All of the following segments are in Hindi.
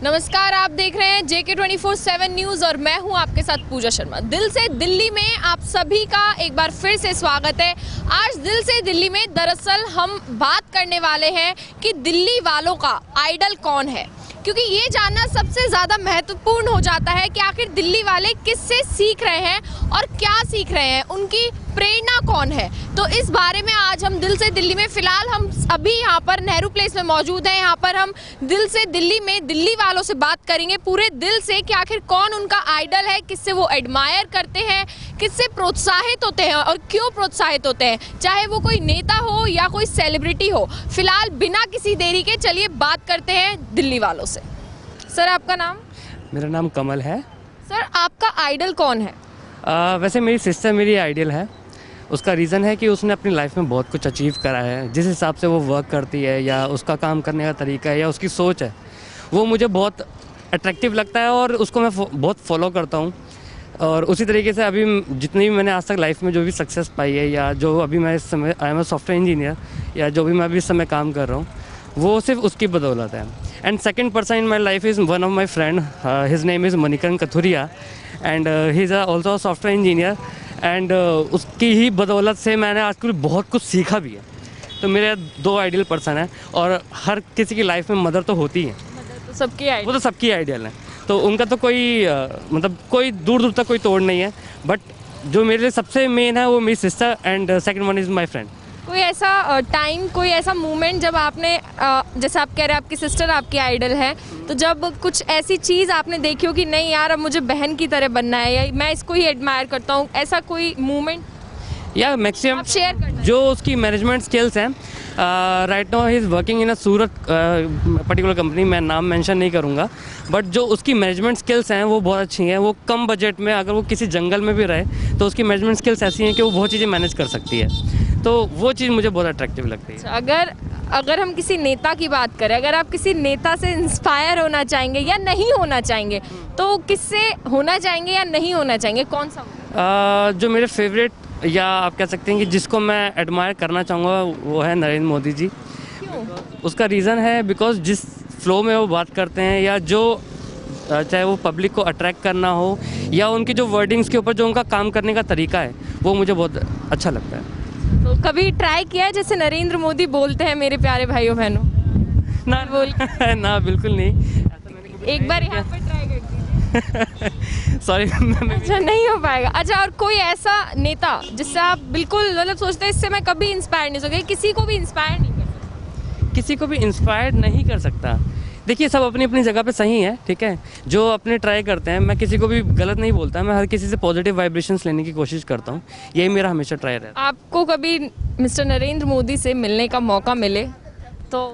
नमस्कार, आप देख रहे हैं JK24/7 न्यूज़ और मैं हूं आपके साथ पूजा शर्मा। दिल से दिल्ली में आप सभी का एक बार फिर से स्वागत है। आज दिल से दिल्ली में दरअसल हम बात करने वाले हैं कि दिल्ली वालों का आइडल कौन है, क्योंकि ये जानना सबसे ज़्यादा महत्वपूर्ण हो जाता है कि आखिर दिल्ली वाले किससे सीख रहे हैं और क्या सीख रहे हैं, उनकी प्रेरणा कौन है। तो इस बारे में आज हम दिल से दिल्ली में, फिलहाल हम अभी यहाँ पर नेहरू प्लेस में मौजूद हैं। यहाँ पर हम दिल से दिल्ली में दिल्ली वालों से बात करेंगे पूरे दिल से कि आखिर कौन उनका आइडल है, किससे वो एडमायर करते हैं, किससे प्रोत्साहित होते हैं और क्यों प्रोत्साहित होते हैं, चाहे वो कोई नेता हो या कोई सेलिब्रिटी हो। फिलहाल बिना किसी देरी के चलिए बात करते हैं दिल्ली वालों से। सर, आपका नाम? मेरा नाम कमल है। सर, आपका आइडल कौन है? वैसे मेरी सिस्टर मेरी आइडियल है। उसका रीज़न है कि उसने अपनी लाइफ में बहुत कुछ अचीव करा है। जिस हिसाब से वो वर्क करती है या उसका काम करने का तरीका है या उसकी सोच है, वो मुझे बहुत अट्रैक्टिव लगता है और उसको मैं बहुत फॉलो करता हूँ। और उसी तरीके से अभी जितनी भी मैंने आज तक लाइफ में जो भी सक्सेस पाई है या जो अभी मैं इस समय I am a software engineer या जो भी मैं अभी इस समय काम कर रहा हूँ, वो सिर्फ उसकी बदौलत है। And second person in my life is one of my friend, his name is Manikaran Kathuria and he is also a software engineer and उसकी ही बदौलत से मैंने आजकल बहुत कुछ सीखा भी है। तो मेरे दो आइडियल पर्सन हैं और हर किसी की लाइफ में मदर तो होती है, सबकी आइडल, वो तो सबकी आइडियल है। तो उनका तो कोई मतलब कोई दूर दूर तक कोई तोड़ नहीं है। बट जो मेरे लिए सबसे मेन है वो मेरी sister and second one is my friend. कोई ऐसा टाइम, कोई ऐसा मोमेंट जब आपने जैसे आप कह रहे हैं आपकी सिस्टर आपकी आइडल है, तो जब कुछ ऐसी चीज़ आपने देखी हो कि नहीं यार अब मुझे बहन की तरह बनना है या मैं इसको ही एडमायर करता हूँ, ऐसा कोई मोमेंट या मैक्सिमम शेयर करना जो उसकी मैनेजमेंट स्किल्स हैं। Right now he is working in a Surat particular company, मैं नाम मेंशन नहीं करूँगा, बट जो उसकी मैनेजमेंट स्किल्स हैं वो बहुत अच्छी हैं। वो कम बजट में अगर वो किसी जंगल में भी रहे तो उसकी मैनेजमेंट स्किल्स ऐसी हैं कि वो बहुत चीज़ें मैनेज कर सकती है। तो वो चीज़ मुझे बहुत अट्रैक्टिव लगती है। अगर हम किसी नेता की बात करें, अगर आप किसी नेता से इंस्पायर होना चाहेंगे या नहीं होना चाहेंगे, तो किससे होना चाहेंगे या नहीं होना चाहेंगे, कौन सा? जो मेरे फेवरेट या आप कह सकते हैं कि जिसको मैं एडमायर करना चाहूँगा वो है नरेंद्र मोदी जी। क्यों? उसका रीज़न है बिकॉज जिस फ्लो में वो बात करते हैं या जो चाहे वो पब्लिक को अट्रैक्ट करना हो या उनकी जो वर्डिंग्स के ऊपर जो उनका काम करने का तरीका है, वो मुझे बहुत अच्छा लगता है। तो कभी ट्राई किया है जैसे नरेंद्र मोदी बोलते हैं मेरे प्यारे भाइयों बहनों? ना बोल ना बिल्कुल नहीं, ऐसा मैंने कभी एक बार यहाँ पर ट्राई कर दीजिए। सॉरी अच्छा, नहीं हो पाएगा। अच्छा, और कोई ऐसा नेता जिससे आप बिल्कुल मतलब सोचते हैं इससे मैं कभी इंस्पायर नहीं हो सकता, किसी को भी इंस्पायर नहीं कर सकता? किसी को भी इंस्पायर नहीं कर सकता। देखिए, सब अपनी अपनी जगह पे सही है, ठीक है। जो अपने ट्राई करते हैं, मैं किसी को भी गलत नहीं बोलता, मैं हर किसी से पॉजिटिव वाइब्रेशंस लेने की कोशिश करता हूँ। यही मेरा हमेशा ट्राई रहता है। आपको कभी मिस्टर नरेंद्र मोदी से मिलने का मौका मिले तो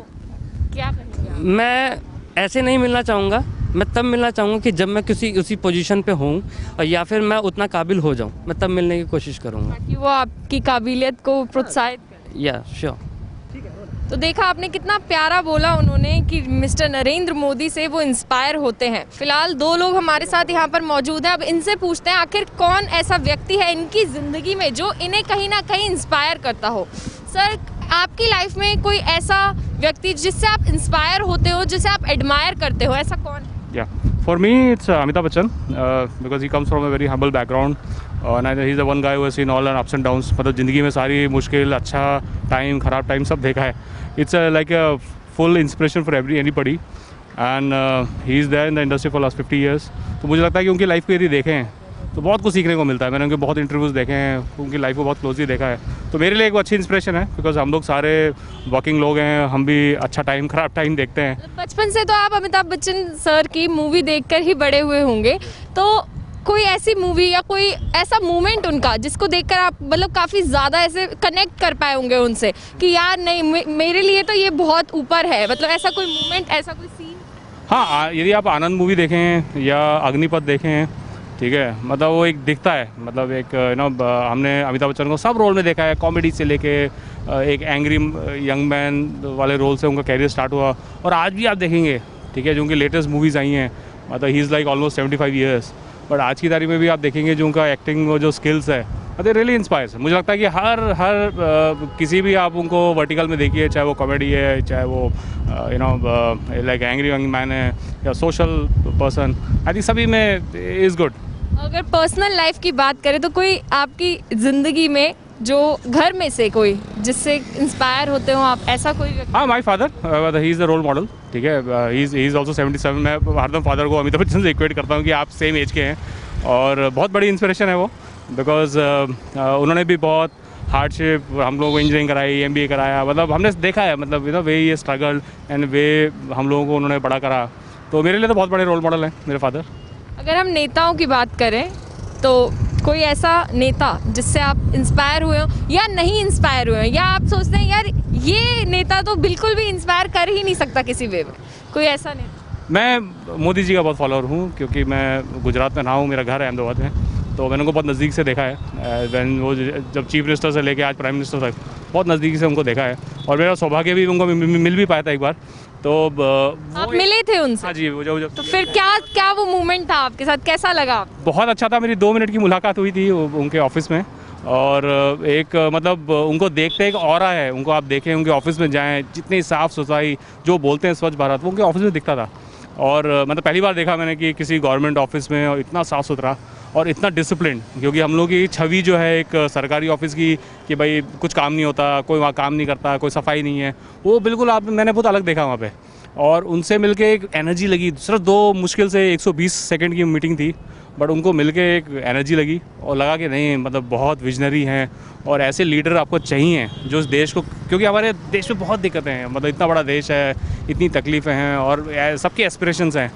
क्या करेंगे आप? मैं ऐसे नहीं मिलना चाहूँगा, मैं तब मिलना चाहूँगा कि जब मैं किसी उसी पोजीशन पे हूँ और या फिर मैं उतना काबिल हो जाऊँ, मैं तब मिलने की कोशिश करूँगा। ताकि वो आपकी काबिलियत को प्रोत्साहित करे। या श्योर। तो देखा आपने कितना प्यारा बोला उन्होंने कि मिस्टर नरेंद्र मोदी से वो इंस्पायर होते हैं। फिलहाल दो लोग हमारे साथ यहाँ पर मौजूद हैं, अब इनसे पूछते हैं आखिर कौन ऐसा व्यक्ति है इनकी ज़िंदगी में जो इन्हें कहीं ना कहीं इंस्पायर करता हो। सर, आपकी लाइफ में कोई ऐसा व्यक्ति जिससे आप इंस्पायर होते हो, जिसे आप एडमायर करते हो, ऐसा कौन है? Yeah, for me it's Amitabh Bachchan because he comes from a very humble background and he's the one guy who has seen all the ups and downs. मतलब ज़िंदगी में सारी मुश्किल, अच्छा टाइम, ख़राब टाइम सब देखा है। It's like a full inspiration for anybody and he is there in the industry for last 50 years. तो मुझे लगता है कि उनकी लाइफ को यदि देखें तो बहुत कुछ सीखने को मिलता है। मैंने उनके बहुत इंटरव्यूज़ देखे हैं, उनकी लाइफ को बहुत क्लोजली देखा है। तो मेरे लिए एक अच्छी इंस्पिरेशन है बिकॉज हम लोग सारे वर्किंग लोग हैं, हम भी अच्छा टाइम ख़राब टाइम देखते हैं। बचपन से तो आप अमिताभ बच्चन सर की मूवी देखकर ही बड़े हुए होंगे, तो कोई ऐसी मूवी या कोई ऐसा मोमेंट उनका जिसको देखकर आप मतलब काफ़ी ज़्यादा ऐसे कनेक्ट कर पाए होंगे उनसे कि यार नहीं मेरे लिए तो ये बहुत ऊपर है, मतलब ऐसा कोई मोमेंट, ऐसा कोई सीन? हाँ, यदि आप आनंद मूवी देखें या अग्निपथ देखें, ठीक है, मतलब वो एक दिखता है, मतलब एक हमने अमिताभ बच्चन को सब रोल में देखा है, कॉमेडी से लेके एक एंग्री यंग मैन वाले रोल से उनका कैरियर स्टार्ट हुआ और आज भी आप देखेंगे, ठीक है, जो उनकी लेटेस्ट मूवीज़ आई हैं, मतलब he is like almost 75 years, but आज की तारीख में भी आप देखेंगे जो उनका एक्टिंग और जो स्किल्स है दे रियली इंस्पायर्स। मुझे लगता है कि हर किसी भी आप उनको वर्टिकल में देखिए, चाहे वो कॉमेडी है, चाहे वो लाइक एंग्री यंग मैन है या सोशल पर्सन, आई थिंक सभी में इज़ गुड। अगर पर्सनल लाइफ की बात करें तो कोई आपकी ज़िंदगी में जो घर में से कोई जिससे इंस्पायर होते हो आप, ऐसा कोई व्यक्ति? हाँ, my father, he is the role model, ठीक है। He is also 77। मैं हरदम फादर को अमिताभ बच्चन से इक्वेट करता हूँ कि आप सेम एज के हैं, और बहुत बड़ी इंस्पिरेशन है वो, बिकॉज उन्होंने भी बहुत हार्डशिप, हम लोगों को इंजीनियरिंग कराई, MBA कराया, मतलब हमने देखा है, मतलब वे ये स्ट्रगल एंड वे हम लोगों को उन्होंने बड़ा करा, तो मेरे लिए तो बहुत बड़े रोल मॉडल हैं मेरे फादर। अगर हम नेताओं की बात करें तो कोई ऐसा नेता जिससे आप इंस्पायर हुए हो या नहीं इंस्पायर हुए हो, या आप सोचते हैं यार ये नेता तो बिल्कुल भी इंस्पायर कर ही नहीं सकता किसी वे में, कोई ऐसा नेता? मैं मोदी जी का बहुत फॉलोअर हूँ, क्योंकि मैं गुजरात में रहा हूँ, मेरा घर है अहमदाबाद में, तो मैंने उनको बहुत नज़दीक से देखा है। वैन वो जब चीफ मिनिस्टर से लेके आज प्राइम मिनिस्टर तक बहुत नज़दीक से उनको देखा है, और मेरा सौभाग्य भी उनको मिल भी पाया था एक बार, तो आप मिले थे उनसे? हाँ जी, वो जो तो फिर क्या वो मोमेंट था आपके साथ, कैसा लगा आपको? बहुत अच्छा था। मेरी 2 मिनट की मुलाकात हुई थी उनके ऑफिस में, और एक मतलब उनको देखते एक ऑरा है, उनको आप देखें उनके ऑफिस में जाएं, जितनी साफ़ सफाई, जो बोलते हैं स्वच्छ भारत, वो उनके ऑफिस में दिखता था। और मतलब पहली बार देखा मैंने कि किसी गवर्नमेंट ऑफिस में और इतना साफ़ सुथरा और इतना डिसिप्लिन, क्योंकि हम लोग की छवि जो है एक सरकारी ऑफिस की कि भाई कुछ काम नहीं होता, कोई वहाँ काम नहीं करता, कोई सफाई नहीं है, वो बिल्कुल मैंने बहुत अलग देखा वहाँ पे। और उनसे मिलके एक एनर्जी लगी। सिर्फ 2 मुश्किल से 120 सेकंड की मीटिंग थी, बट उनको मिलके एक एनर्जी लगी और लगा कि नहीं, मतलब बहुत विजनरी हैं, और ऐसे लीडर आपको चाहिए जो इस देश को, क्योंकि हमारे देश में बहुत दिक्कतें हैं, मतलब इतना बड़ा देश है, इतनी तकलीफ़ें हैं और सबकी एस्पिरेशंस हैं,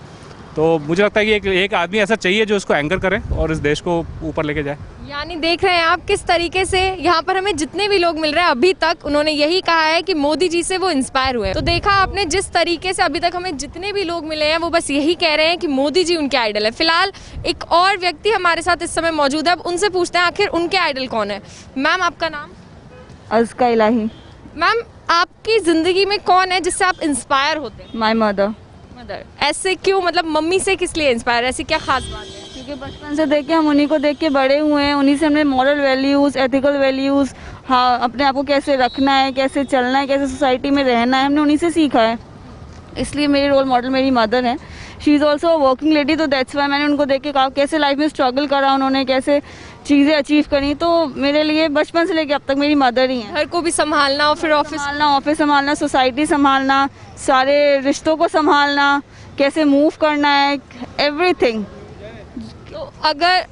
तो मुझे लगता है कि एक आदमी ऐसा चाहिए जो इसको एंकर करे और इस देश को ऊपर लेके जाए। यानी देख रहे हैं आप किस तरीके से यहाँ पर हमें जितने भी लोग मिल रहे हैं अभी तक उन्होंने यही कहा है कि मोदी जी से वो इंस्पायर हुए हैं। तो देखा आपने जिस तरीके से अभी तक हमें जितने भी लोग मिले हैं वो बस यही कह रहे हैं कि मोदी जी उनके आइडल है। फिलहाल एक और व्यक्ति हमारे साथ इस समय मौजूद है, अब उनसे पूछते हैं आखिर उनके आइडल कौन है। मैम, आपका नाम? अज़का इलाही। मैम, आपकी ज़िंदगी में कौन है जिससे आप इंस्पायर होते हैं? My mother. मदर। ऐसे क्यों, मतलब मम्मी से किस लिए इंस्पायर, ऐसी क्या खास बात है? क्योंकि बचपन से देख के हम उन्हीं को देख के बड़े हुए हैं, उन्हीं से हमने मॉरल वैल्यूज़, एथिकल वैल्यूज़, हाँ, अपने आप को कैसे रखना है, कैसे चलना है, कैसे सोसाइटी में रहना है, हमने उन्हीं से सीखा है। इसलिए मेरी रोल मॉडल मेरी मदर है। She is also a working lady, तो दैट्स वाई मैंने उनको देख के कहा कैसे लाइफ में स्ट्रगल करा उन्होंने, कैसे चीज़ें अचीव करी, तो मेरे लिए बचपन से लेके अब तक मेरी मदर ही है। घर को भी संभालना और फिर ऑफिस संभालना, सोसाइटी संभालना, सारे रिश्तों को संभालना, कैसे मूव करना है, एवरीथिंग। तो अगर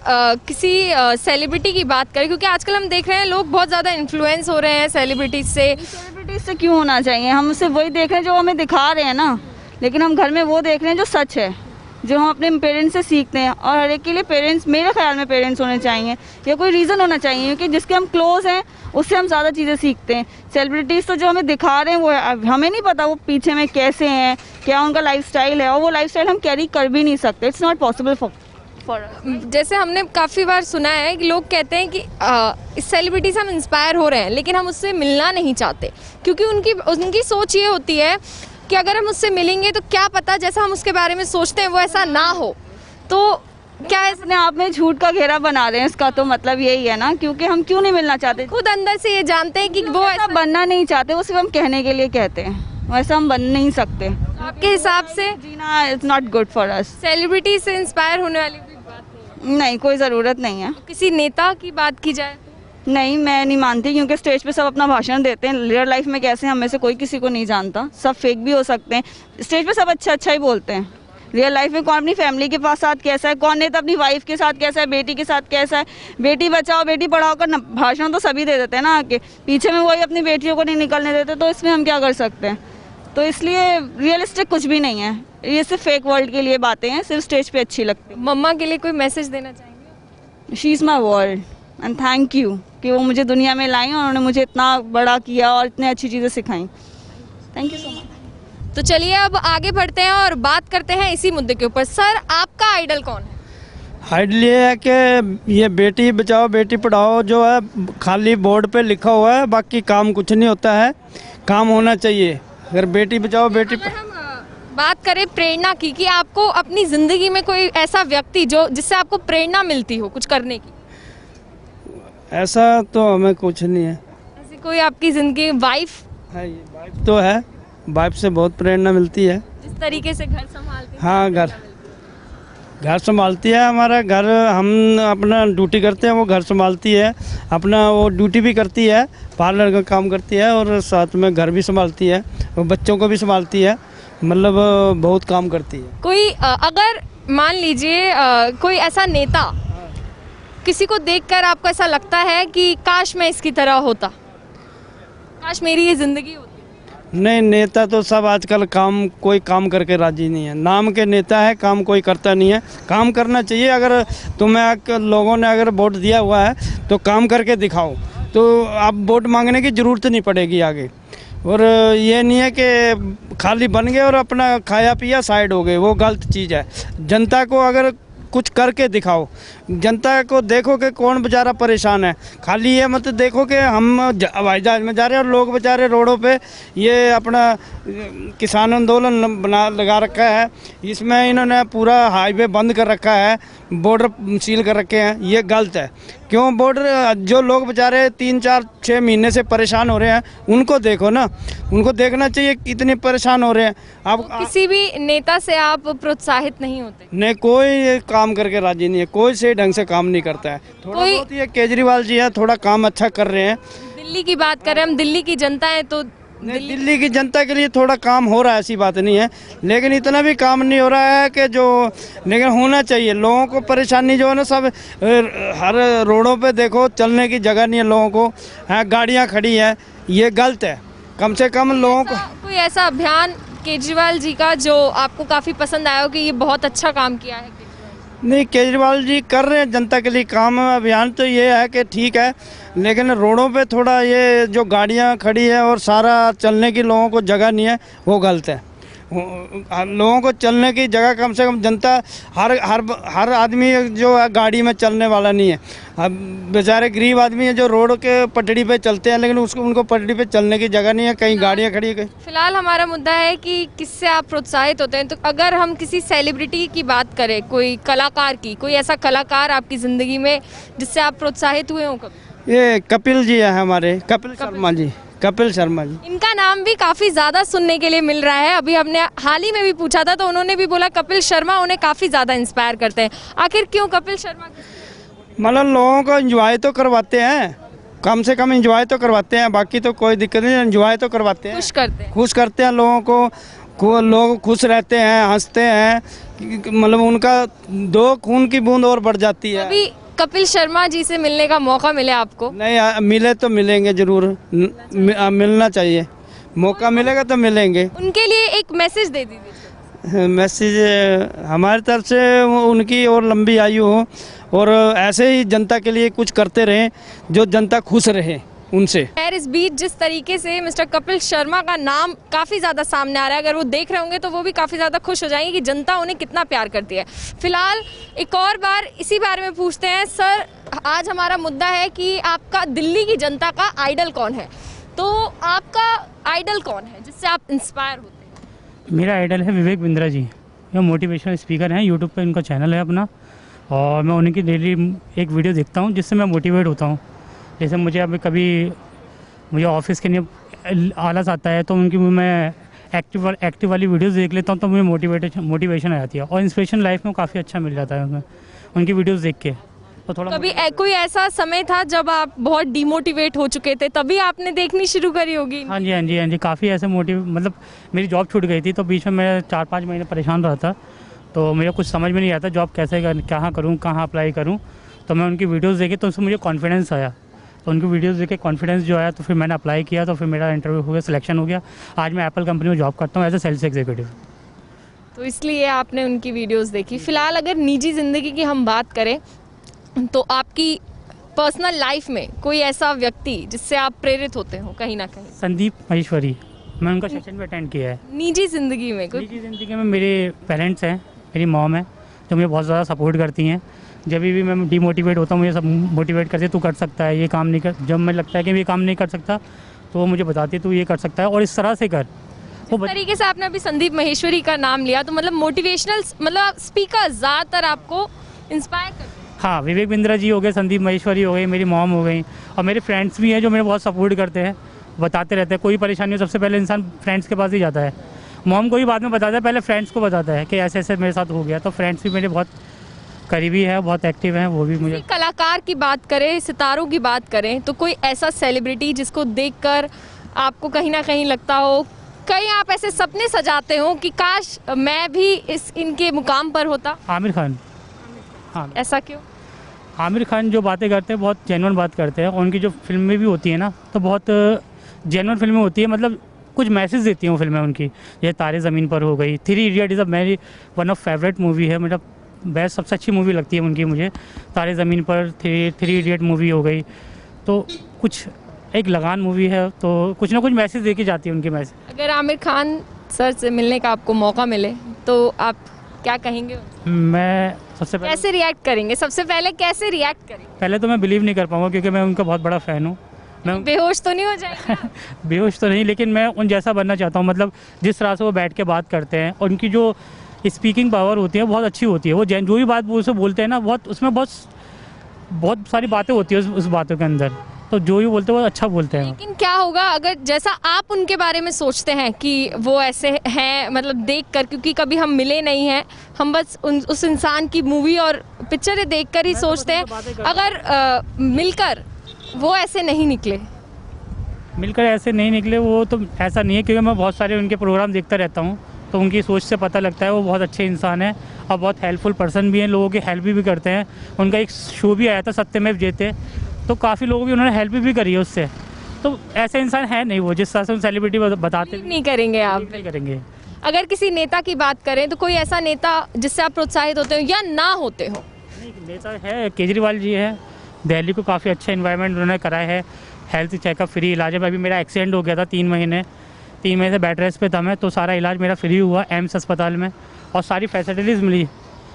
किसी सेलिब्रिटी की बात करें, क्योंकि आजकल हम देख रहे हैं लोग बहुत ज़्यादा इन्फ्लुएंस हो रहे हैं सेलिब्रिटीज से। सेलिब्रिटीज से क्यों होना चाहिए, हम उससे वही देख रहे हैं जो हमें दिखा रहे हैं ना, लेकिन हम घर में वो देख रहे हैं जो सच है, जो हम अपने पेरेंट्स से सीखते हैं। और हर एक के लिए पेरेंट्स, मेरे ख्याल में पेरेंट्स होने चाहिए, या कोई रीज़न होना चाहिए, क्योंकि जिसके हम क्लोज हैं उससे हम ज़्यादा चीज़ें सीखते हैं। सेलिब्रिटीज़ तो जो हमें दिखा रहे हैं वो हमें नहीं पता वो पीछे में कैसे हैं, क्या उनका लाइफस्टाइल है, और वो लाइफस्टाइल हम कैरी कर भी नहीं सकते। इट्स नॉट पॉसिबल फॉर जैसे हमने काफ़ी बार सुना है कि लोग कहते हैं कि इस सेलिब्रिटी से हम इंस्पायर हो रहे हैं लेकिन हम उससे मिलना नहीं चाहते, क्योंकि उनकी सोच ये होती है कि अगर हम उससे मिलेंगे तो क्या पता जैसा हम उसके बारे में सोचते हैं वो ऐसा ना हो। तो क्या अपने आप में झूठ का घेरा बना रहे हैं, इसका तो मतलब यही है ना, क्योंकि हम क्यों नहीं मिलना चाहते, खुद अंदर से ये जानते हैं कि वो ऐसा बनना नहीं चाहते, वो सिर्फ हम कहने के लिए कहते हैं, वैसा हम बन नहीं सकते। आपके हिसाब से जीना is not good for us. Celebrity से इंस्पायर होने वाली कोई बात नहीं, कोई ज़रूरत नहीं है। किसी नेता की बात की जाए? नहीं, मैं नहीं मानती, क्योंकि स्टेज पे सब अपना भाषण देते हैं, रियल लाइफ में कैसे हम में से कोई किसी को नहीं जानता, सब फेक भी हो सकते हैं। स्टेज पे सब अच्छा ही बोलते हैं, रियल लाइफ में कौन अपनी फैमिली के पास साथ कैसा है, कौन नेता अपनी वाइफ के साथ कैसा है, बेटी के साथ कैसा है, बेटी बचाओ बेटी पढ़ाओ का भाषण तो सभी दे देते हैं ना, आके पीछे में वही अपनी बेटियों को नहीं निकलने देते, तो इसमें हम क्या कर सकते हैं। तो इसलिए रियलिस्टिक कुछ भी नहीं है, ये सिर्फ फेक वर्ल्ड के लिए बातें हैं, सिर्फ स्टेज पे अच्छी लगती है। मम्मा के लिए कोई मैसेज देना चाहेंगे? She is my world and thank you कि वो मुझे दुनिया में लाई और उन्होंने मुझे इतना बड़ा किया और इतनी अच्छी चीज़ें सिखाई। Thank you so much. तो चलिए अब आगे बढ़ते हैं और बात करते हैं इसी मुद्दे के ऊपर। सर, आपका आइडल कौन है? आइडल ये है कि ये बेटी बचाओ बेटी पढ़ाओ जो है खाली बोर्ड पे लिखा हुआ है, बाकी काम कुछ नहीं होता है, काम होना चाहिए। अगर बेटी बचाओ बेटी अगर हम बात करें प्रेरणा की, कि आपको अपनी ज़िंदगी में कोई ऐसा व्यक्ति जो जिससे आपको प्रेरणा मिलती हो कुछ करने की? ऐसा तो हमें कुछ नहीं है। ऐसी कोई आपकी ज़िंदगी वाइफ है ये वाइफ तो है, वाइफ से बहुत प्रेरणा मिलती है। जिस तरीके से घर संभालती है? हाँ, घर संभालती है। हमारा घर, हम अपना ड्यूटी करते हैं, वो घर संभालती है। अपना वो ड्यूटी भी करती है, पार्लर का काम करती है और साथ में घर भी संभालती है, वो बच्चों को भी संभालती है, मतलब बहुत काम करती है। कोई अगर मान लीजिए कोई ऐसा नेता किसी को देखकर आपको ऐसा लगता है कि काश मैं इसकी तरह होता, काश मेरी ये ज़िंदगी होती? नहीं, नेता तो सब आजकल कोई काम करके राजी नहीं है। नाम के नेता है, काम कोई करता नहीं है। काम करना चाहिए। अगर तुम्हें लोगों ने अगर वोट दिया हुआ है तो काम करके दिखाओ, तो आप वोट मांगने की ज़रूरत नहीं पड़ेगी आगे। और ये नहीं है कि खाली बन गए और अपना खाया पिया साइड हो गए, वो गलत चीज़ है। जनता को अगर कुछ करके दिखाओ, जनता को देखो कि कौन बेचारा परेशान है। खाली ये मत देखो कि हम हवाई जहाज में जा रहे हैं और लोग बेचारे रोडों पे ये अपना किसान आंदोलन बना लगा रखा है। इसमें इन्होंने पूरा हाईवे बंद कर रखा है, बॉर्डर सील कर रखे हैं। ये गलत है। क्यों? बॉर्डर, जो लोग बेचारे 3, 4, 6 महीने से परेशान हो रहे हैं, उनको देखो ना, उनको देखना चाहिए इतने परेशान हो रहे हैं। आप किसी भी नेता से आप प्रोत्साहित नहीं होते? नहीं, कोई काम करके राजी नहीं है, कोई सही ढंग से काम नहीं करता है। थोड़ा बहुत ये केजरीवाल जी है, थोड़ा काम अच्छा कर रहे हैं। दिल्ली की बात करें हम, दिल्ली की जनता है तो नहीं, दिल्ली की जनता के लिए थोड़ा काम हो रहा है, ऐसी बात नहीं है, लेकिन इतना भी काम नहीं हो रहा है कि जो, लेकिन होना चाहिए। लोगों को परेशानी जो है ना, सब हर रोडों पे देखो, चलने की जगह नहीं है लोगों को, गाड़ियाँ खड़ी हैं, ये गलत है। कम से कम लोगों को कोई ऐसा अभियान केजरीवाल जी का जो आपको काफ़ी पसंद आया हो कि ये बहुत अच्छा काम किया है? नहीं, केजरीवाल जी कर रहे हैं जनता के लिए काम। अभियान तो ये है कि ठीक है, लेकिन रोडों पे थोड़ा ये जो गाड़ियां खड़ी है और सारा चलने की लोगों को जगह नहीं है, वो गलत है। लोगों को चलने की जगह, कम से कम जनता, हर आदमी जो है गाड़ी में चलने वाला नहीं है। अब बेचारे गरीब आदमी है जो रोड के पटड़ी पे चलते हैं, लेकिन उनको पटड़ी पे चलने की जगह नहीं है, कहीं गाड़ियाँ खड़ी है कहीं। फिलहाल हमारा मुद्दा है कि किससे आप प्रोत्साहित होते हैं। तो अगर हम किसी सेलिब्रिटी की बात करें, कोई कलाकार की, कोई ऐसा कलाकार आपकी ज़िंदगी में जिससे आप प्रोत्साहित हुए हो कभी? ये कपिल जी है हमारे, कपिल शर्मा जी, कपिल शर्मा जी। इनका नाम भी काफ़ी ज़्यादा सुनने के लिए मिल रहा है। अभी हमने हाल ही में भी पूछा था तो उन्होंने भी बोला कपिल शर्मा उन्हें काफ़ी ज़्यादा इंस्पायर करते हैं। आखिर क्यों कपिल शर्मा? मतलब लोगों को एंजॉय तो करवाते हैं, कम से कम एंजॉय तो करवाते हैं, बाकी तो कोई दिक्कत नहीं, एंजॉय तो करवाते हैं, खुश करते हैं लोगों को, लोग खुश रहते हैं, हंसते हैं, मतलब उनका 2 खून की बूंद और बढ़ जाती है। अभी कपिल शर्मा जी से मिलने का मौका मिले आपको? नहीं, मिले तो मिलेंगे ज़रूर, मिलना चाहिए, मौका मिलेगा तो मिलेंगे। उनके लिए एक मैसेज दे दीजिए। मैसेज हमारी तरफ से उनकी और लंबी आयु हो और ऐसे ही जनता के लिए कुछ करते रहें, जो जनता खुश रहे उनसे। खैर, इस बीच जिस तरीके से मिस्टर कपिल शर्मा का नाम काफ़ी ज़्यादा सामने आ रहा है, अगर वो देख रहे होंगे तो वो भी काफ़ी ज़्यादा खुश हो जाएंगे कि जनता उन्हें कितना प्यार करती है। फिलहाल एक और बार इसी बारे में पूछते हैं। सर, आज हमारा मुद्दा है कि आपका दिल्ली की जनता का आइडल कौन है? तो आपका आइडल कौन है जिससे आप इंस्पायर होते हैं? मेरा आइडल है विवेक बिंद्रा जी। ये मोटिवेशनल स्पीकर हैं, यूट्यूब पे इनका चैनल है अपना, और मैं उनकी डेली एक वीडियो देखता हूँ जिससे मैं मोटिवेट होता हूँ। जैसे मुझे ऑफिस के लिए आलस आता है तो उनकी मैं एक्टिव वाली वीडियोस देख लेता हूँ, तो मुझे मोटिवेशन आ जाती है और इंस्पिरेशन लाइफ में काफ़ी अच्छा मिल जाता है हमें उनकी वीडियोस देख के। तो थोड़ा कभी कोई ऐसा समय था जब आप बहुत डिमोटिवेट हो चुके थे, तभी आपने देखनी शुरू करी होगी? हाँ जी, काफ़ी ऐसे मतलब मेरी जॉब छूट गई थी तो बीच में मैं 4-5 महीने परेशान रहा था, तो मुझे कुछ समझ में नहीं आता जॉब कैसे कहाँ करूँ, कहाँ अप्लाई करूँ। तो मैं उनकी वीडियोस देखी तो उससे मुझे कॉन्फिडेंस आया, तो उनकी वीडियोस देख के कॉन्फिडेंस जो आया तो फिर मैंने अप्लाई किया, तो फिर मेरा इंटरव्यू हो गया, सिलेक्शन हो गया। आज मैं एप्पल कंपनी में जॉब करता हूँ एज ए सेल्स एग्जीक्यूटिव। तो इसलिए आपने उनकी वीडियोस देखी। फिलहाल अगर निजी ज़िंदगी की हम बात करें तो आपकी पर्सनल लाइफ में कोई ऐसा व्यक्ति जिससे आप प्रेरित होते हो कहीं ना कहीं? संदीप महेश्वरी, मैं उनका सेशन भी अटेंड किया है। निजी ज़िंदगी में निजी ज़िंदगी में मेरे पेरेंट्स हैं, मेरी मॉम है जो मुझे बहुत ज़्यादा सपोर्ट करती हैं। जब भी मैं डिमोटिवेट होता हूँ मुझे सब मोटिवेट करते, तू कर सकता है, ये काम नहीं कर, जब मैं लगता है कि ये काम नहीं कर सकता तो वो मुझे बताती है तू ये कर सकता है और इस तरह से कर। वो तरीके से आपने अभी संदीप महेश्वरी का नाम लिया, तो मतलब मोटिवेशनल मतलब स्पीकर ज़्यादातर आपको इंस्पायर करते हैं? हाँ, विवेक बिंद्रा जी हो गए, संदीप महेश्वरी हो गई, मेरी मॉम हो गई, और मेरे फ्रेंड्स भी हैं जो मेरे बहुत सपोर्ट करते हैं, बताते रहते हैं। कोई परेशानी हो सबसे पहले इंसान फ्रेंड्स के पास ही जाता है। मॉम को ही बाद में बताता है, पहले फ्रेंड्स को बताता है कि ऐसे ऐसे मेरे साथ हो गया। तो फ्रेंड्स भी मेरे बहुत करीबी है, बहुत एक्टिव हैं, वो भी मुझे। कलाकार की बात करें, सितारों की बात करें, तो कोई ऐसा सेलिब्रिटी जिसको देखकर आपको कहीं ना कहीं लगता हो, कहीं आप ऐसे सपने सजाते हो कि काश मैं भी इनके मुकाम पर होता? आमिर खान। हाँ, ऐसा क्यों? आमिर खान जो बातें करते हैं बहुत जेन्युइन बात करते हैं, और उनकी जो फिल्में भी होती है ना तो बहुत जेन्युइन फिल्में होती है, मतलब कुछ मैसेज देती हैं वो फिल्में उनकी। ये तारे ज़मीन पर हो गई, 3 इडियट इज़ अ मेरी वन ऑफ फेवरेट मूवी है, मेरा बेस्ट सबसे अच्छी मूवी लगती है उनकी मुझे। तारे ज़मीन पर, 3 इडियट मूवी हो गई, तो कुछ एक लगान मूवी है, तो कुछ ना कुछ मैसेज दे के जाती है उनकी मैसेज। अगर आमिर खान सर से मिलने का आपको मौका मिले तो आप क्या कहेंगे? मैं सबसे पहले कैसे रिएक्ट करेंगे? सबसे पहले कैसे रिएक्ट करेंगे? पहले तो मैं बिलीव नहीं कर पाऊँगा क्योंकि मैं उनका बहुत बड़ा फ़ैन हूँ। मैं बेहोश तो नहीं हो जाएंगे? बेहोश तो नहीं, लेकिन मैं उन जैसा बनना चाहता हूँ। मतलब जिस तरह से वो बैठ के बात करते हैं, और उनकी जो स्पीकिंग पावर होती है बहुत अच्छी होती है। वो जो भी बात वो उसे बोलते हैं ना, बहुत उसमें बहुत सारी बातें होती है उस बातों के अंदर, तो जो भी बोलते हैं वो अच्छा बोलते हैं। लेकिन क्या होगा अगर जैसा आप उनके बारे में सोचते हैं कि वो ऐसे हैं, मतलब देख कर, क्योंकि कभी हम मिले नहीं हैं, हम बस उस इंसान की मूवी और पिक्चरें देख कर ही सोचते हैं, अगर मिलकर वो ऐसे नहीं निकले? मिलकर ऐसे नहीं निकले वो तो ऐसा नहीं है, क्योंकि मैं बहुत सारे उनके प्रोग्राम देखता रहता हूँ, तो उनकी सोच से पता लगता है वो बहुत अच्छे इंसान हैं और बहुत हेल्पफुल पर्सन भी हैं, लोगों की हेल्प भी करते हैं। उनका एक शो भी आया था सत्यमेव जयते, तो काफ़ी लोगों की उन्होंने हेल्प भी करी है उससे। तो ऐसे इंसान है नहीं वो, जिस तरह से उन सेलिब्रिटी बताते नहीं करेंगे आप? नहीं करेंगे। अगर किसी नेता की बात करें तो कोई ऐसा नेता जिससे आप प्रोत्साहित होते हो या ना होते हो? नहीं, नेता है, केजरीवाल जी है। दिल्ली को काफ़ी अच्छा इन्वायरमेंट उन्होंने कराया है, हेल्थ चेकअप फ्री इलाज है। अभी मेरा एक्सीडेंट हो गया था 3 महीने से बेड रेस्ट पे था मैं, तो सारा इलाज मेरा फ्री हुआ एम्स अस्पताल में, और सारी फैसिलिटीज़ मिली।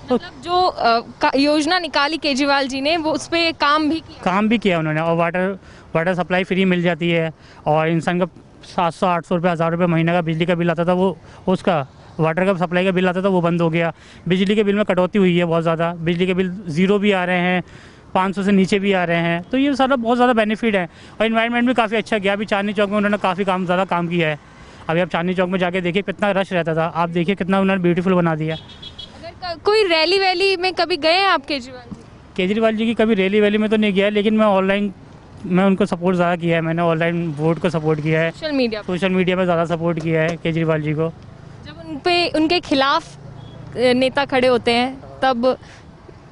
तो मतलब जो योजना निकाली केजरीवाल जी ने, वो उस पर काम भी किया उन्होंने। और वाटर सप्लाई फ्री मिल जाती है, और इंसान का 700-800 रुपये 1000 रुपये महीने का बिजली का बिल आता था, वो उसका वाटर का सप्लाई का बिल आता था, वो बंद हो गया। बिजली के बिल में कटौती हुई है बहुत ज़्यादा, बिजली के बिल 0 भी आ रहे हैं, 500 से नीचे भी आ रहे हैं, तो ये सारा बहुत ज़्यादा बेनिफिट है। और इन्वायरमेंट भी काफ़ी अच्छा गया। अभी चांदनी चौक में उन्होंने काफ़ी ज़्यादा काम किया है। अभी आप चांदनी चौक में जाके देखिए कितना रश रहता था, आप देखिए कितना उन्होंने ब्यूटीफुल बना दिया। अगर कोई रैली वैली में कभी गए हैं आप केजरीवाल जी की? कभी रैली में तो नहीं गया, लेकिन मैं ऑनलाइन उनको सपोर्ट ज़्यादा किया है। मैंने ऑनलाइन वोट को सपोर्ट किया है, सोशल मीडिया पर ज़्यादा सपोर्ट किया है केजरीवाल जी को। जब उनके खिलाफ नेता खड़े होते हैं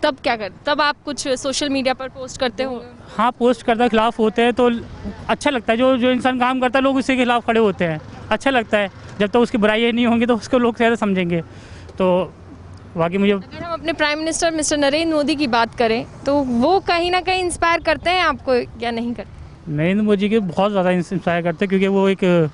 तब क्या करते? तब आप कुछ सोशल मीडिया पर पोस्ट करते हो? हाँ, पोस्ट करता, खिलाफ होते हैं तो अच्छा लगता है। जो इंसान काम करता है लोग उसके खिलाफ खड़े होते हैं, अच्छा लगता है। जब तक उसकी बुराई नहीं होंगी तो उसको लोग ज़्यादा समझेंगे। तो बाकी मुझे, अगर हम अपने prime minister mister Narendra Modi की बात करें तो वो कहीं ना कहीं इंस्पायर करते हैं आपको या नहीं करते? नरेंद्र मोदी के बहुत ज़्यादा इंस्पायर करते हैं, क्योंकि वो एक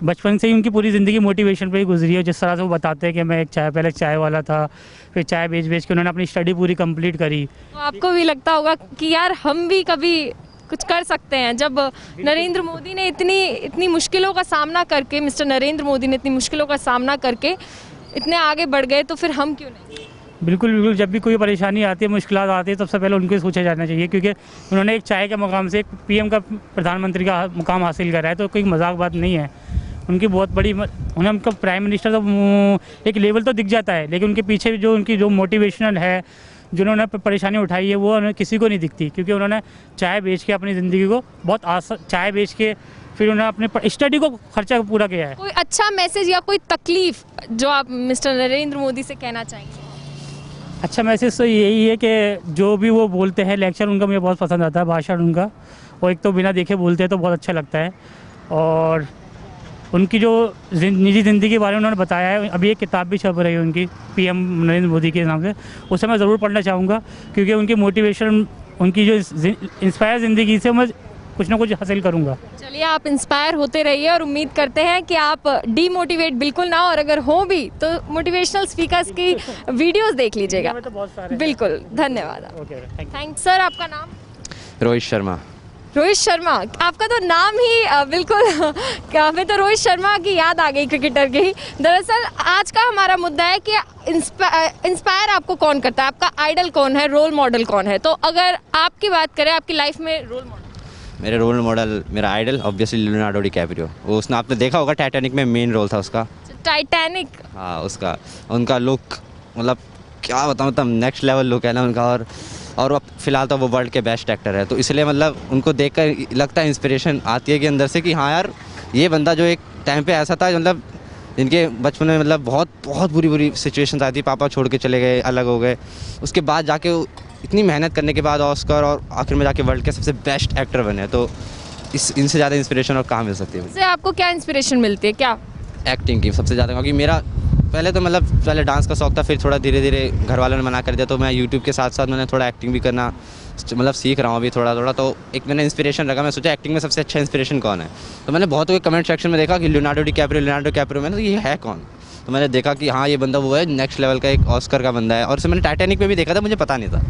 बचपन से ही उनकी पूरी ज़िंदगी मोटिवेशन पे ही गुजरी है। जिस तरह से वो बताते हैं कि मैं पहले चाय वाला था, फिर चाय बेच के उन्होंने अपनी स्टडी पूरी कंप्लीट करी। तो आपको भी लगता होगा कि यार हम भी कभी कुछ कर सकते हैं? जब नरेंद्र मोदी ने इतनी मुश्किलों का सामना करके, मिस्टर नरेंद्र मोदी ने इतनी मुश्किलों का सामना करके इतने आगे बढ़ गए, तो फिर हम क्यों नहीं? बिल्कुल। जब भी कोई परेशानी आती है, मुश्किलात आती है, सबसे पहले उनको सोचा जाना चाहिए, क्योंकि उन्होंने एक चाय के मुकाम से एक PM का, प्रधानमंत्री का मुकाम हासिल करा है, तो कोई मजाक बात नहीं है। उनकी बहुत बड़ी, उनका प्राइम मिनिस्टर तो एक लेवल तो दिख जाता है, लेकिन उनके पीछे जो मोटिवेशनल है, जो उन्होंने परेशानी उठाई है, वो उन्हें किसी को नहीं दिखती। क्योंकि उन्होंने चाय बेच के अपनी ज़िंदगी को बहुत चाय बेच के फिर उन्होंने अपने स्टडी को खर्चा पूरा किया है। कोई अच्छा मैसेज या कोई तकलीफ जो आप मिस्टर नरेंद्र मोदी से कहना चाहेंगे? अच्छा मैसेज तो यही है कि जो भी वो बोलते हैं, लेक्चर उनका मुझे बहुत पसंद आता है, भाषण उनका, और एक तो बिना देखे बोलते हैं तो बहुत अच्छा लगता है। और उनकी जो निजी ज़िंदगी के बारे में उन्होंने बताया है, अभी एक किताब भी छप रही है उनकी PM नरेंद्र मोदी के नाम से, उसे मैं ज़रूर पढ़ना चाहूँगा, क्योंकि उनकी मोटिवेशन, उनकी जो इंस्पायर ज़िंदगी से मैं कुछ ना कुछ हासिल करूँगा। चलिए, आप इंस्पायर होते रहिए और उम्मीद करते हैं कि आप डीमोटिवेट बिल्कुल ना, और अगर हो भी तो मोटिवेशनल स्पीकर्स की वीडियोस देख लीजिएगा। बिल्कुल, धन्यवाद। Okay, thanks sir. आपका नाम? रोहित शर्मा। रोहित शर्मा, आपका तो नाम ही बिल्कुल हमें तो रोहित शर्मा की याद आ गई क्रिकेटर की ही। दरअसल आज का हमारा मुद्दा है कि इंस्पायर आपको कौन करता है, आपका आइडल कौन है, रोल मॉडल कौन है। तो अगर आपकी बात करें आपकी लाइफ में रोल मॉडल। मेरे रोल मॉडल, मेरा आइडल ऑब्वियसली लियोनार्डो डिकैप्रियो। वो उसने आपने देखा होगा टाइटैनिक में मेन रोल था उसका। टाइटैनिक, हाँ उसका, उनका लुक मतलब क्या बताऊँ, मतलब नेक्स्ट लेवल लुक है ना उनका। और अब फिलहाल तो वो वर्ल्ड के बेस्ट एक्टर है, तो इसलिए मतलब उनको देखकर लगता है, इंस्पिरेशन आती है कि अंदर से कि हाँ यार ये बंदा जो एक टाइम पे ऐसा था, मतलब इनके बचपन में मतलब बहुत बहुत बुरी सिचुएशंस आई थी, पापा छोड़ के चले गए, अलग हो गए, उसके बाद जाके इतनी मेहनत करने के बाद ऑस्कर और आखिर में जाके वर्ल्ड के सबसे बेस्ट एक्टर बने। तो इनसे ज़्यादा इंस्पिरेशन और कहाँ मिल सकती है। इससे आपको क्या इंस्पिरेशन मिलती है? क्या एक्टिंग की सबसे ज़्यादा, क्योंकि मेरा पहले तो मतलब पहले डांस का शौक था, फिर थोड़ा धीरे धीरे घर वालों ने मना कर दिया, तो मैं यूट्यूब के साथ साथ मैंने थोड़ा एक्टिंग भी करना मतलब सीख रहा हूँ अभी थोड़ा थोड़ा। तो एक मैंने इंस्पिरेशन रखा, मैं सोचा एक्टिंग में सबसे अच्छा इंस्पिरेशन कौन है। तो मैंने बहुत कोई कमेंट सेक्शन में देखा कि लियोनार्डो डिकैप्रियो, मैंने तो ये है कौन। तो मैंने देखा कि हाँ ये बंदा वो है, नेक्स्ट लेवल का एक ऑस्कर का बंदा है। और उसे मैंने टाइटैनिक में भी देखा था, मुझे पता नहीं था।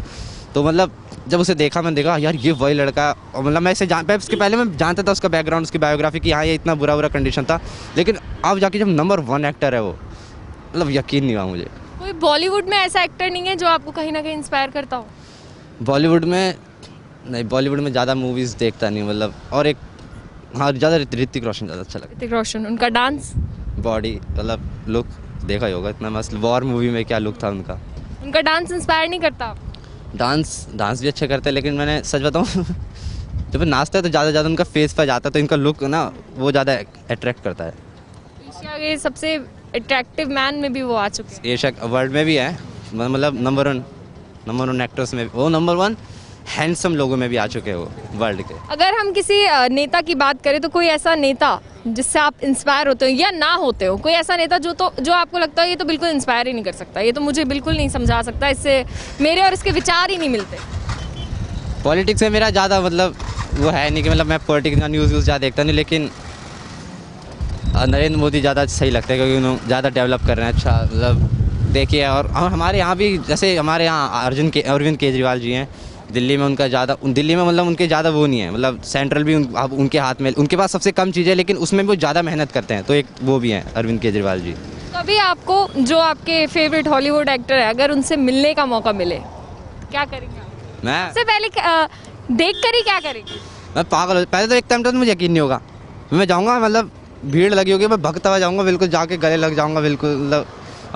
तो मतलब जब उसे देखा, मैंने देखा यार ये वही लड़का। और मतलब मैं इसे इसके पहले मैं जानता था उसका बैकग्राउंड, उसकी बायोग्राफी कि हाँ ये इतना बुरा कंडीशन था, लेकिन अब जाके जब नंबर 1 एक्टर है वो, मतलब यकीन नहीं हुआ मुझे। कोई बॉलीवुड में ऐसा एक्टर नहीं है जो आपको कहीं ना कहीं इंस्पायर करता हो? बॉलीवुड में नहीं, बॉलीवुड में ज़्यादा मूवीज़ देखता नहीं मतलब। और एक हाँ ज़्यादा ऋतिक रोशन ज़्यादा अच्छा लगता ऋतिक रोशन, उनका डांस, है। बॉडी मतलब लुक देखा ही होगा, इतना मस्त। वॉर मूवी में क्या लुक था उनका। उनका डांस इंस्पायर नहीं करता? डांस भी अच्छे करते हैं, लेकिन मैंने सच बताऊँ जब नाचता है तो ज़्यादा उनका फेस पर जाता है, तो इनका लुक ना वो ज़्यादा अट्रैक्ट करता है। एशिया के सबसे अट्रैक्टिव मैन में भी वो आ चुके हैं। एशिया वर्ल्ड में भी है, मतलब नंबर वन एक्टर्स में वो नंबर 1 हैंडसम लोगों में भी आ चुके हैं वो वर्ल्ड के। अगर हम किसी नेता की बात करें तो कोई ऐसा नेता जिससे आप इंस्पायर होते हो या ना होते हो, कोई ऐसा नेता जो आपको लगता है ये तो बिल्कुल इंस्पायर ही नहीं कर सकता, ये तो मुझे बिल्कुल नहीं समझा सकता, इससे मेरे और इसके विचार ही नहीं मिलते। पॉलिटिक्स में मेरा ज़्यादा मतलब वो है नहीं कि मतलब मैं पॉलिटिक्स का न्यूज़ ज़्यादा देखता नहीं, लेकिन नरेंद्र मोदी ज़्यादा सही लगता है क्योंकि उन्होंने ज़्यादा डेवलप कर रहे हैं। अच्छा मतलब देखिए, और हमारे यहाँ भी जैसे हमारे यहाँ अरविंद केजरीवाल जी हैं, दिल्ली में उनका ज़्यादा, दिल्ली में मतलब उनके ज़्यादा वो नहीं है, मतलब सेंट्रल भी अब उनके हाथ में, उनके पास सबसे कम चीज़ें, लेकिन उसमें भी वो ज़्यादा मेहनत करते हैं। तो एक वो भी हैं अरविंद केजरीवाल जी। कभी आपको जो आपके फेवरेट हॉलीवुड एक्टर है अगर उनसे मिलने का मौका मिले क्या करेंगे आप? मैं सबसे पहले देख कर ही क्या करेंगे? मैं पागल, पहले तो एक टाइम तो मुझे यकीन नहीं होगा, मैं जाऊँगा मतलब भीड़ लगी होगी, मैं भगता हुआ जाऊँगा, बिल्कुल जाके गले लग जाऊँगा बिल्कुल, मतलब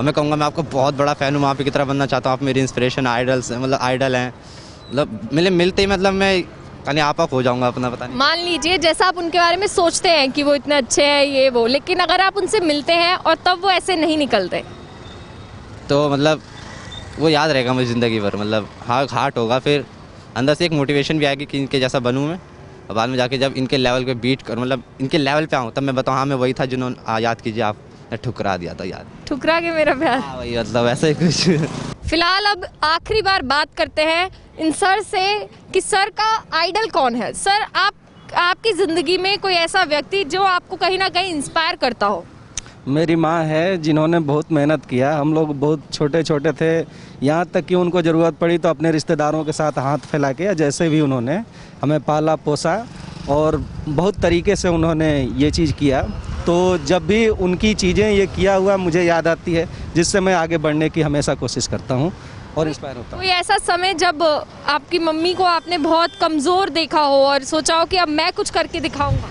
मैं कहूँगा मैं आपको बहुत बड़ा फ़ैन हूँ, आप की तरह बनना चाहता हूँ, आप मेरी इंस्पिरेशन आइडल हैं। मतलब मिलते ही मतलब मैं कहीं आपा खो जाऊँगा अपना, पता नहीं। मान लीजिए जैसा आप उनके बारे में सोचते हैं कि वो इतने अच्छे हैं ये वो, लेकिन अगर आप उनसे मिलते हैं और तब वो ऐसे नहीं निकलते तो मतलब वो याद रहेगा मुझे ज़िंदगी भर, मतलब हार्ट होगा, फिर अंदर से एक मोटिवेशन भी आएगी कि इनके जैसा बनूँ मैं। और बाद में जाके जब इनके लेवल पे बीट कर, मतलब इनके लेवल पे आऊँ, तब मैं बताऊँ हाँ मैं वही था जिन्होंने याद कीजिए आप, मैं ठुकरा दिया था, याद ठुकरा के मेरा प्यार। हाँ वही, मतलब ऐसा ही कुछ। फिलहाल अब आखिरी बार बात करते हैं इन सर से कि सर का आइडल कौन है। सर आपकी ज़िंदगी में कोई ऐसा व्यक्ति जो आपको कहीं ना कहीं इंस्पायर करता हो? मेरी माँ है जिन्होंने बहुत मेहनत किया। हम लोग बहुत छोटे छोटे थे, यहाँ तक कि उनको ज़रूरत पड़ी तो अपने रिश्तेदारों के साथ हाथ फैला के या जैसे भी उन्होंने हमें पाला पोसा और बहुत तरीके से उन्होंने ये चीज़ किया। तो जब भी उनकी चीज़ें ये किया हुआ मुझे याद आती है, जिससे मैं आगे बढ़ने की हमेशा कोशिश करता हूँ और इंस्पायर होता हूँ। कोई ऐसा समय जब आपकी मम्मी को आपने बहुत कमज़ोर देखा हो और सोचा हो कि अब मैं कुछ करके दिखाऊंगा?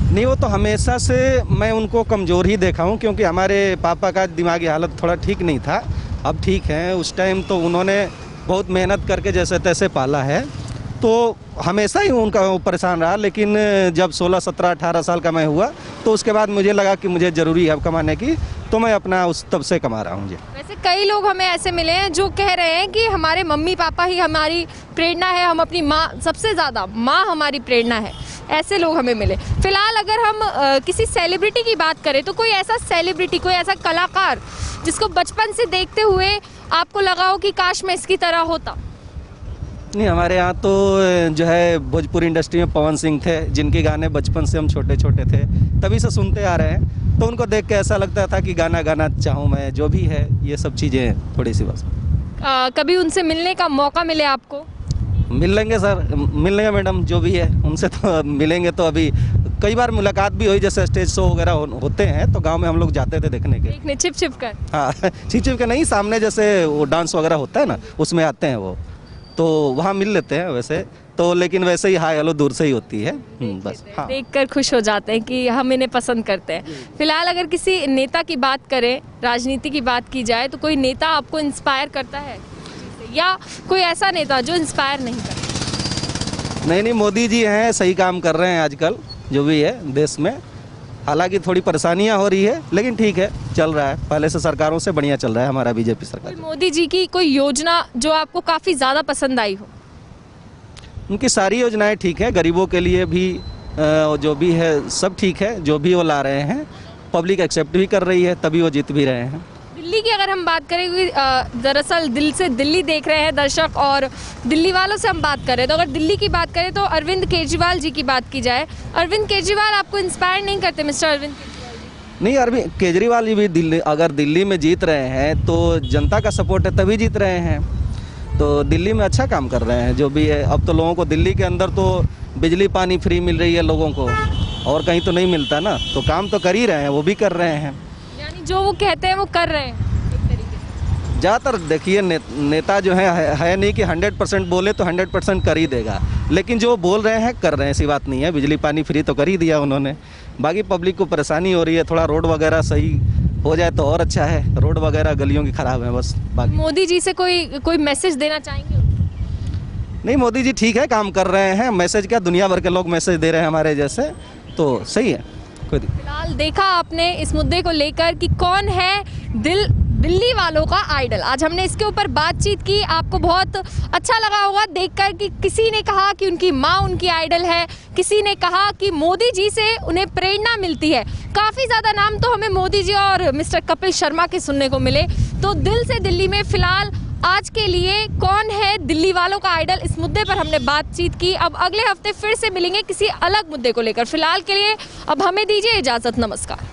नहीं, वो तो हमेशा से मैं उनको कमज़ोर ही देखा हूँ, क्योंकि हमारे पापा का दिमागी हालत थोड़ा ठीक नहीं था, अब ठीक है। उस टाइम तो उन्होंने बहुत मेहनत करके जैसे तैसे पाला है, तो हमेशा ही उनका परेशान रहा। लेकिन जब 16, 17, 18 साल का मैं हुआ तो उसके बाद मुझे लगा कि मुझे ज़रूरी है अब कमाने की, तो मैं अपना उस तब से कमा रहा हूँ जी। वैसे कई लोग हमें ऐसे मिले हैं जो कह रहे हैं कि हमारे मम्मी पापा ही हमारी प्रेरणा है, हम अपनी माँ, सबसे ज़्यादा माँ हमारी प्रेरणा है, ऐसे लोग हमें मिले। फिलहाल अगर हम किसी सेलिब्रिटी की बात करें तो कोई ऐसा सेलिब्रिटी, कोई ऐसा कलाकार जिसको बचपन से देखते हुए आपको लगा हो कि काश मैं इसकी तरह होता? नहीं, हमारे यहाँ तो जो है भोजपुरी इंडस्ट्री में पवन सिंह थे, जिनके गाने बचपन से हम छोटे छोटे थे तभी से सुनते आ रहे हैं, तो उनको देख के ऐसा लगता था कि गाना गाना चाहूँ मैं, जो भी है ये सब चीज़ें थोड़ी सी बस। कभी उनसे मिलने का मौका मिले आपको? मिल लेंगे सर, मिल लेंगे मैडम, जो भी है उनसे तो मिलेंगे। तो अभी कई बार मुलाकात भी हुई, जैसे स्टेज शो वगैरह होते हैं तो गांव में हम लोग जाते थे देखने के। देखने छिप छिप कर। हाँ छिप छिप के नहीं, सामने जैसे वो डांस वगैरह होता है ना, उसमें आते हैं वो, तो वहाँ मिल लेते हैं वैसे तो। लेकिन वैसे ही हाय हेलो दूर से ही होती है बस। हाँ, देखकर खुश हो जाते हैं कि हम इन्हें पसंद करते हैं। फिलहाल अगर किसी नेता की बात करें, राजनीति की बात की जाए, तो कोई नेता आपको इंस्पायर करता है या कोई ऐसा नेता जो इंस्पायर नहीं करता? नहीं, मोदी जी हैं, सही काम कर रहे हैं आजकल जो भी है देश में। हालांकि थोड़ी परेशानियां हो रही है, लेकिन ठीक है, चल रहा है। पहले से सरकारों से बढ़िया चल रहा है हमारा बीजेपी सरकार। कोई मोदी जी की कोई योजना जो आपको काफ़ी ज़्यादा पसंद आई हो? उनकी सारी योजनाएं ठीक है, गरीबों के लिए भी जो भी है सब ठीक है, जो भी वो ला रहे हैं पब्लिक एक्सेप्ट भी कर रही है, तभी वो जीत भी रहे हैं। दिल्ली की अगर हम बात करें, दरअसल दिल से दिल्ली देख रहे हैं दर्शक और दिल्ली वालों से हम बात करें, तो अगर दिल्ली की बात करें तो अरविंद केजरीवाल जी की बात की जाए, अरविंद केजरीवाल आपको इंस्पायर नहीं करते? मिस्टर अरविंद केजरीवाल नहीं, अरविंद केजरीवाल जी भी दिल्ली, अगर दिल्ली में जीत रहे हैं तो जनता का सपोर्ट है तभी जीत रहे हैं। तो दिल्ली में अच्छा काम कर रहे हैं जो भी है। अब तो लोगों को दिल्ली के अंदर तो बिजली पानी फ्री मिल रही है लोगों को, और कहीं तो नहीं मिलता ना, तो काम तो कर ही रहे हैं, वो भी कर रहे हैं। यानी जो वो कहते हैं वो कर रहे हैं एक तरीके से। ज़्यादातर देखिए नेता जो है नहीं कि 100% बोले तो 100% कर ही देगा, लेकिन जो बोल रहे हैं कर रहे हैं, ऐसी बात नहीं है। बिजली पानी फ्री तो कर ही दिया उन्होंने। बाकी पब्लिक को परेशानी हो रही है, थोड़ा रोड वगैरह सही हो जाए तो और अच्छा है। रोड वगैरह गलियों की ख़राब है बस। बाकी मोदी जी से कोई मैसेज देना चाहेंगे? नहीं, मोदी जी ठीक है, काम कर रहे हैं। मैसेज क्या, दुनिया भर के लोग मैसेज दे रहे हैं हमारे जैसे, तो सही है, कोई दिक्कत। फिलहाल देखा आपने इस मुद्दे को लेकर कि कौन है दिल्ली वालों का आइडल। आज हमने इसके ऊपर बातचीत की, आपको बहुत अच्छा लगा होगा देखकर कि किसी ने कहा कि उनकी माँ उनकी आइडल है, किसी ने कहा कि मोदी जी से उन्हें प्रेरणा मिलती है। काफ़ी ज़्यादा नाम तो हमें मोदी जी और मिस्टर कपिल शर्मा के सुनने को मिले। तो दिल से दिल्ली में फिलहाल आज के लिए कौन है दिल्ली वालों का आइडल, इस मुद्दे पर हमने बातचीत की। अब अगले हफ्ते फिर से मिलेंगे किसी अलग मुद्दे को लेकर। फिलहाल के लिए अब हमें दीजिए इजाज़त, नमस्कार।